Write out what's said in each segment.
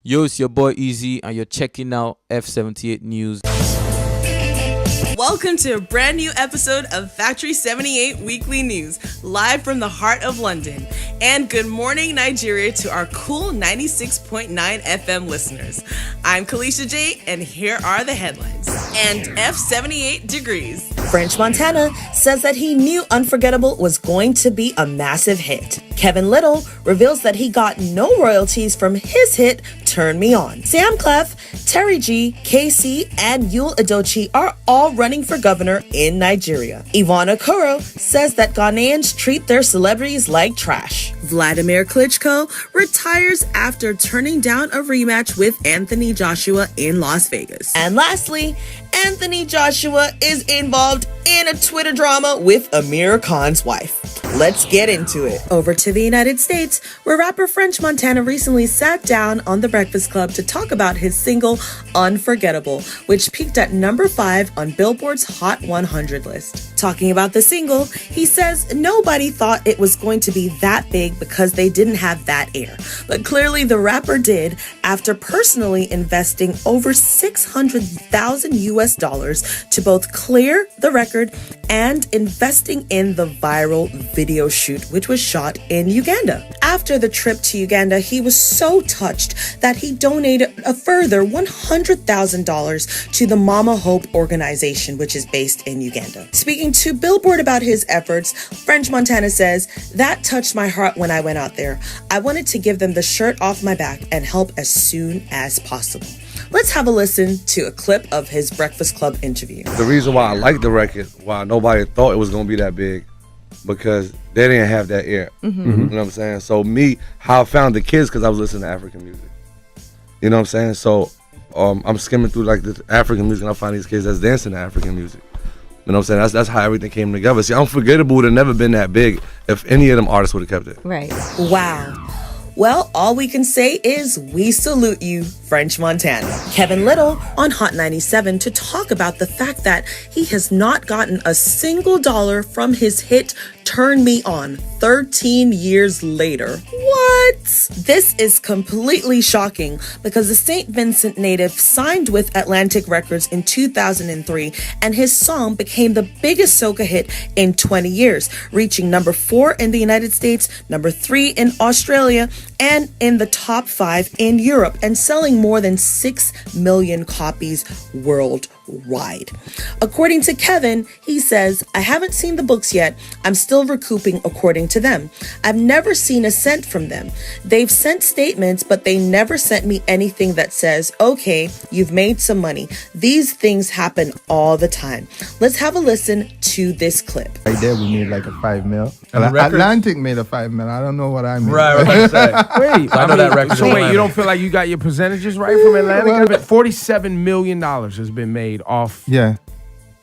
Yo, it's your boy Easy, and you're checking out F78news. Welcome to a brand new episode of Factory 78 Weekly News, live from the heart of London. And good morning, Nigeria, to our cool 96.9 FM listeners. I'm Kalisha J, and here are the headlines. And F78 degrees. French Montana says that he knew Unforgettable was going to be a massive hit. Kevin Little reveals that he got no royalties from his hit, Turn Me On. Sam Clef, Terry G, KC, and Yul Edochie are all running for governor in Nigeria. Yvonne Okoro says that Ghanaians treat their celebrities like trash. Vladimir Klitschko retires after turning down a rematch with Anthonyjoshua in Las Vegas. And lastly, Anthonyjoshua is involved in a Twitter drama with Amir Khan's wife. Let's get into it. Over to the United States, where rapper French Montana recently sat down on The Breakfast Club to talk about his single, Unforgettable, which peaked at number 5 on Billboard's Hot 100 list. Talking about the single, he says nobody thought it was going to be that big because they didn't have that air. But clearly the rapper did, after personally investing over $600,000 US to both clear the record and investing in the viral video shoot, which was shot in Uganda. After the trip to Uganda, he was so touched that he donated a further $100,000 to the Mama Hope organization, which is based in Uganda. Speaking to Billboard about his efforts, French Montana says, "That touched my heart when I went out there. I wanted to give them the shirt off my back and help as soon as possible." Let's have a listen to a clip of his Breakfast Club interview. The reason why I like the record, why nobody thought it was going to be that big, because they didn't have that ear. You know what I'm saying? So how I found the kids, because I was listening to African music. You know what I'm saying? So I'm skimming through like the African music, and I find these kids that's dancing to African music. You know what I'm saying? That's how everything came together. See, Unforgettable would have never been that big if any of them artists would have kept it. Right. Wow. Well, all we can say is we salute you, French Montana. Kevin Little on Hot 97 to talk about the fact that he has not gotten a single dollar from his hit Turn Me On 13 years later. What? This is completely shocking because the St. Vincent native signed with Atlantic Records in 2003 and his song became the biggest soca hit in 20 years, reaching number 4 in the United States, number 3 in Australia, and in the top 5 in Europe, and selling more than 6 million copies worldwide. According to Kevin, he says, "I haven't seen the books yet. I'm still recouping according to them. I've never seen a cent from them. They've sent statements, but they never sent me anything that says, okay, you've made some money. These things happen all the time." Let's have a listen to this clip. Right there, we made like a 5 mil. Atlantic made a 5 mil. I don't know what I made. Right. Wait, I know that record. So wait, you don't feel like you got your percentages right from Atlantic? $47 million has been made off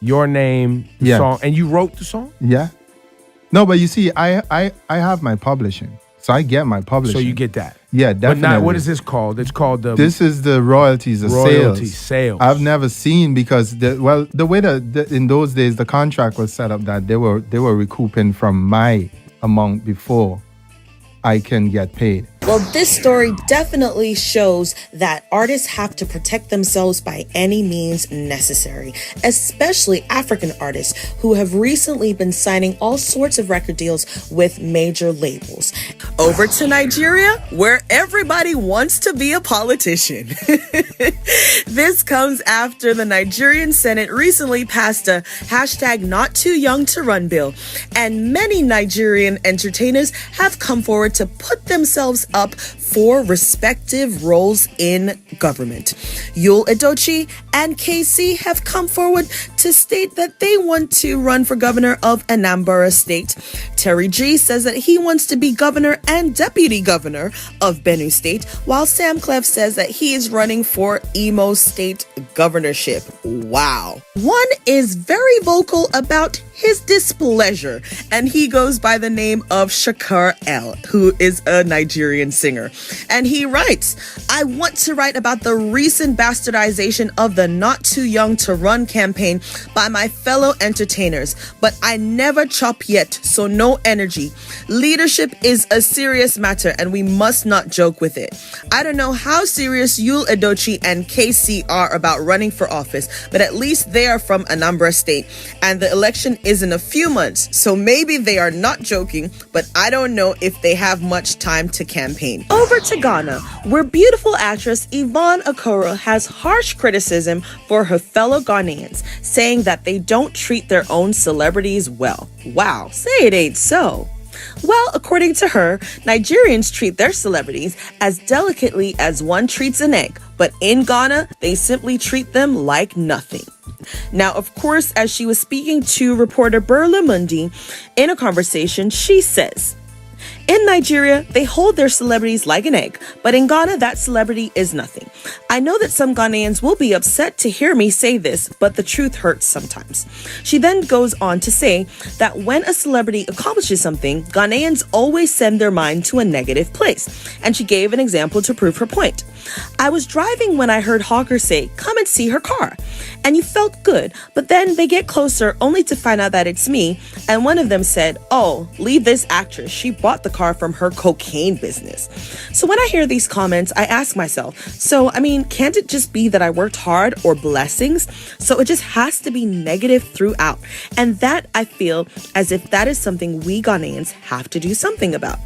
your name, the song, and you wrote the song? Yeah. No, but you see, I have my publishing. So I get my publishing. So you get that? Yeah, definitely. But now, what is this called? It's called the... This is the royalties, the sales. I've never seen, because the way that in those days the contract was set up, that they were recouping from my amount before I can get paid. Well, this story definitely shows that artists have to protect themselves by any means necessary, especially African artists who have recently been signing all sorts of record deals with major labels. Over to Nigeria, where everybody wants to be a politician. This comes after the Nigerian Senate recently passed a #NotTooYoungToRun bill, and many Nigerian entertainers have come forward to put themselves up for respective roles in government. Yul Edochie and KC have come forward to state that they want to run for governor of Anambra State. Terry G says that he wants to be governor and deputy governor of Benue State, while Sam Clef says that he is running for Imo State governorship. Wow. One is very vocal about his displeasure, and he goes by the name of Shakar L, who is a Nigerian singer. And he writes, I want to write about the recent bastardization of the Not Too Young to Run campaign by my fellow entertainers, but I never chop yet, so no energy. Leadership is a serious matter and we must not joke with it. I don't know how serious Yul Edochie and KC are about running for office, but at least they are from Anambra State, and the election is in a few months, so maybe they are not joking, but I don't know if they have much time to campaign. Over to Ghana, where beautiful actress Yvonne Okoro has harsh criticism for her fellow Ghanaians, saying that they don't treat their own celebrities well. Wow, say it ain't so. Well, according to her, Nigerians treat their celebrities as delicately as one treats an egg, but in Ghana, they simply treat them like nothing. Now, of course, as she was speaking to reporter Berla Mundi in a conversation, she says, in Nigeria, they hold their celebrities like an egg, but in Ghana, that celebrity is nothing. I know that some Ghanaians will be upset to hear me say this, but the truth hurts sometimes. She then goes on to say that when a celebrity accomplishes something, Ghanaians always send their mind to a negative place. And she gave an example to prove her point. I was driving when I heard Hawker say, come and see her car. And you felt good, but then they get closer only to find out that it's me. And one of them said, oh, leave this actress. She bought the car from her cocaine business. So when I hear these comments, I ask myself, can't it just be that I worked hard or blessings? So it just has to be negative throughout. And that I feel as if that is something we Ghanaians have to do something about.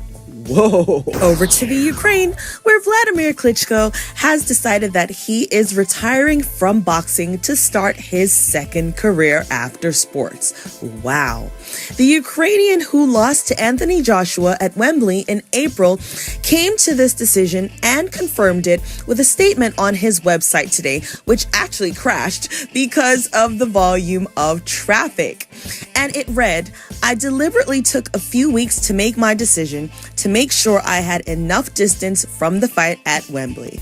Whoa. Over to the Ukraine, where Vladimir Klitschko has decided that he is retiring from boxing to start his second career after sports. Wow. The Ukrainian who lost to Anthony Joshua at Wembley in April came to this decision and confirmed it with a statement on his website today, which actually crashed because of the volume of traffic. And it read, I deliberately took a few weeks to make my decision to make sure I had enough distance from the fight at Wembley.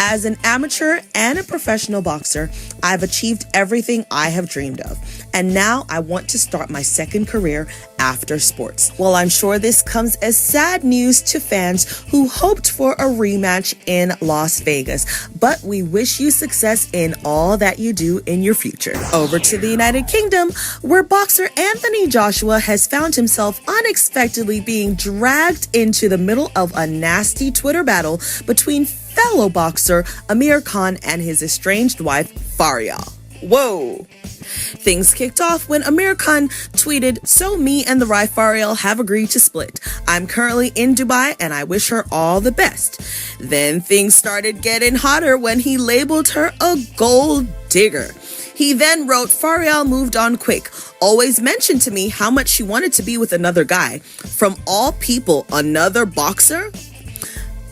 As an amateur and a professional boxer, I've achieved everything I have dreamed of. And now I want to start my second career after sports. Well, I'm sure this comes as sad news to fans who hoped for a rematch in Las Vegas, but we wish you success in all that you do in your future. Over to the United Kingdom, where boxer Anthony Joshua has found himself unexpectedly being dragged into the middle of a nasty Twitter battle between fellow boxer Amir Khan and his estranged wife, Farial. Whoa. Things kicked off when Amir Khan tweeted, so me and the wife Farial have agreed to split. I'm currently in Dubai and I wish her all the best. Then things started getting hotter when he labeled her a gold digger. He then wrote, Farial moved on quick. Always mentioned to me how much she wanted to be with another guy. From all people, another boxer?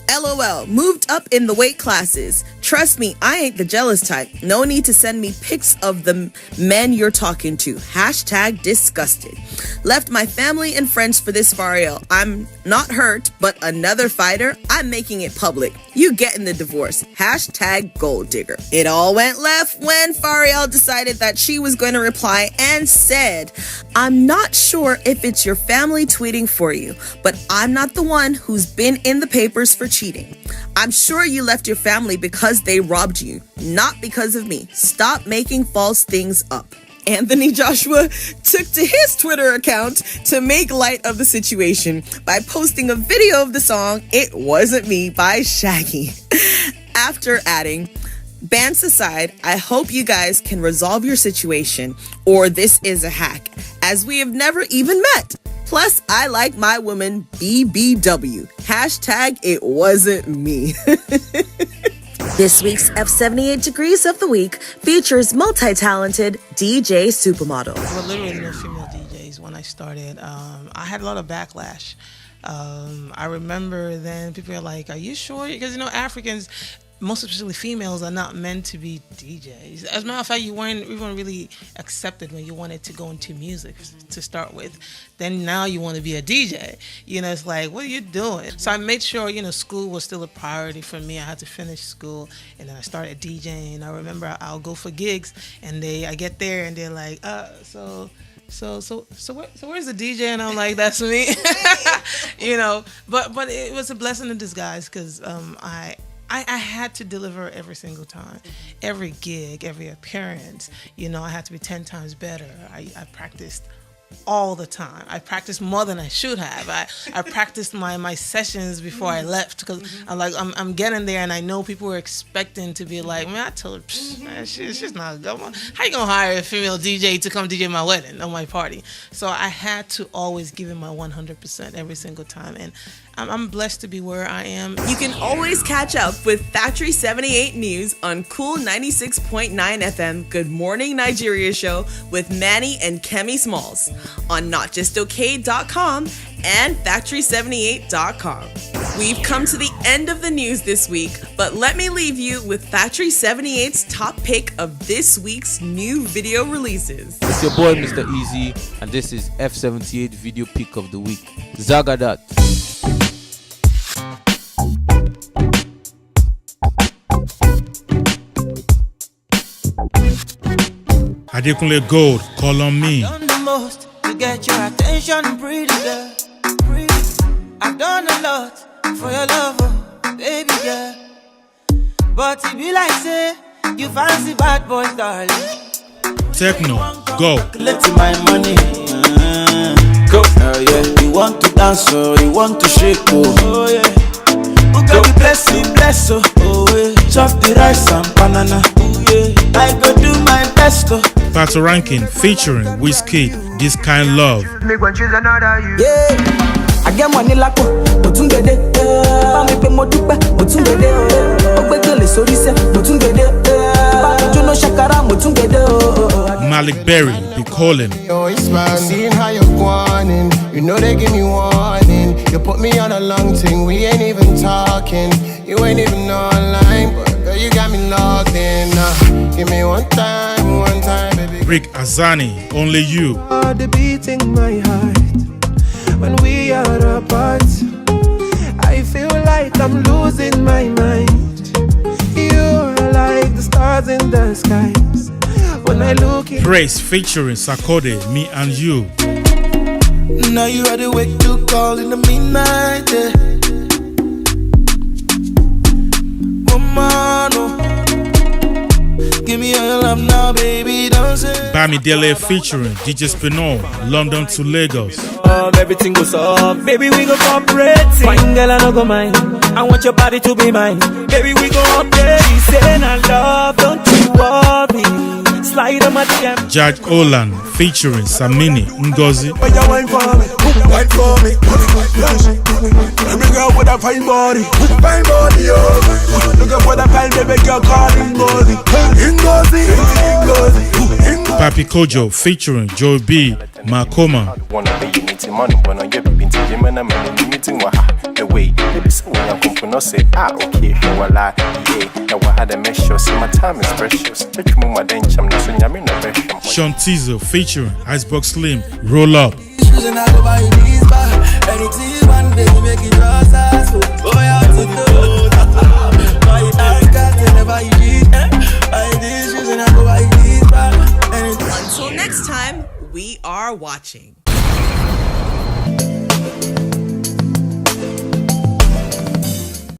LOL, moved up in the weight classes. Trust me, I ain't the jealous type. No need to send me pics of the men you're talking to. Hashtag disgusted. Left my family and friends for this Farial. I'm not hurt, but another fighter? I'm making it public. You getting the divorce. Hashtag gold digger. It all went left when Farial decided that she was going to reply and said, I'm not sure if it's your family tweeting for you, but I'm not the one who's been in the papers for cheating. I'm sure you left your family because they robbed you, not because of me. Stop making false things up. Anthony Joshua took to his Twitter account to make light of the situation by posting a video of the song It Wasn't Me by Shaggy. After adding, bants aside, I hope you guys can resolve your situation or this is a hack, as we have never even met. Plus, I like my woman BBW. Hashtag it wasn't me. This week's F78 Degrees of the Week features multi-talented DJ Supermodel. There were literally no female DJs when I started. I had a lot of backlash. I remember then people were like, are you sure? Because, Africans, most especially females, are not meant to be DJs. As a matter of fact, you weren't really accepted when you wanted to go into music to start with. Then now you want to be a DJ. It's like, what are you doing? So I made sure, school was still a priority for me. I had to finish school, and then I started DJing. I remember I'll go for gigs, and I get there, and they're like, so So where's the DJ? And I'm like, that's me. You know, but it was a blessing in disguise because I had to deliver every single time, every gig, every appearance. You know, I had to be 10 times better. I practiced all the time. I practiced more than I should have. I practiced my sessions before I left because I'm getting there and I know people were expecting to be like, man, I told her, man, she's not going. How you gonna hire a female DJ to come DJ my wedding or my party? So I had to always give it my 100% every single time, and I'm blessed to be where I am. You can always catch up with Factory 78 News on Cool 96.9 FM Good Morning Nigeria show with Manny and Kemi Smalls on notjustokay.com and factory78.com. We've come to the end of the news this week, but let me leave you with Factory 78's top pick of this week's new video releases. It's your boy Mr. Easy, and this is F78 video pick of the week. Zagadat. Adekunle Gold, call on me. I've done the most to get your attention, pretty girl. Pretty. I've done a lot for your love, oh, baby girl. But it be like say you fancy bad boys, darling. Techno, go. Let my money. Go. Yeah. You want to dance, or you want to shake, oh yeah. Who can be bless, oh yeah. Chop the rice and banana, oh yeah. I go do my best, oh. Battle Ranking featuring Wizkid, This Kind Love. Yeah, I get money like Motungede. Bami pe modupe Motungede. Ogbegele sori se Motungede. Bami juno shakara Motungede. Malik Berry, Be Calling. Yo, it's man, seeing how you're going. You know they give me warning. You put me on a long thing, we ain't even talking. You ain't even online, but girl, you got me logged in. Give me one time, baby. Rick Azani, Only You. The beating my heart when we are apart. I feel like I'm losing my mind. You're like the stars in the skies. When I look in Praise featuring Sakode, Me and You. Now you are the wake to call in the midnight. Mama, no. Give me your love now, baby, don't say. Bamidele featuring DJ Spinall, London to Lagos. Everything goes up, baby, we go cooperate. Fine girl, I don't go mind. I want your body to be mine. Baby, we go up there. She saying I love, don't you worry. Slide on my DM. Judge Olan featuring Samini Ngozi. Wine for me, wine for me. Every girl with a fine body, oh. Look at what I find, baby girl calling Ngozi. Papi Kojo featuring Joe B, Makoma. Sean Tizo featuring Icebox Slim, Roll Up. Until next time, we are watching.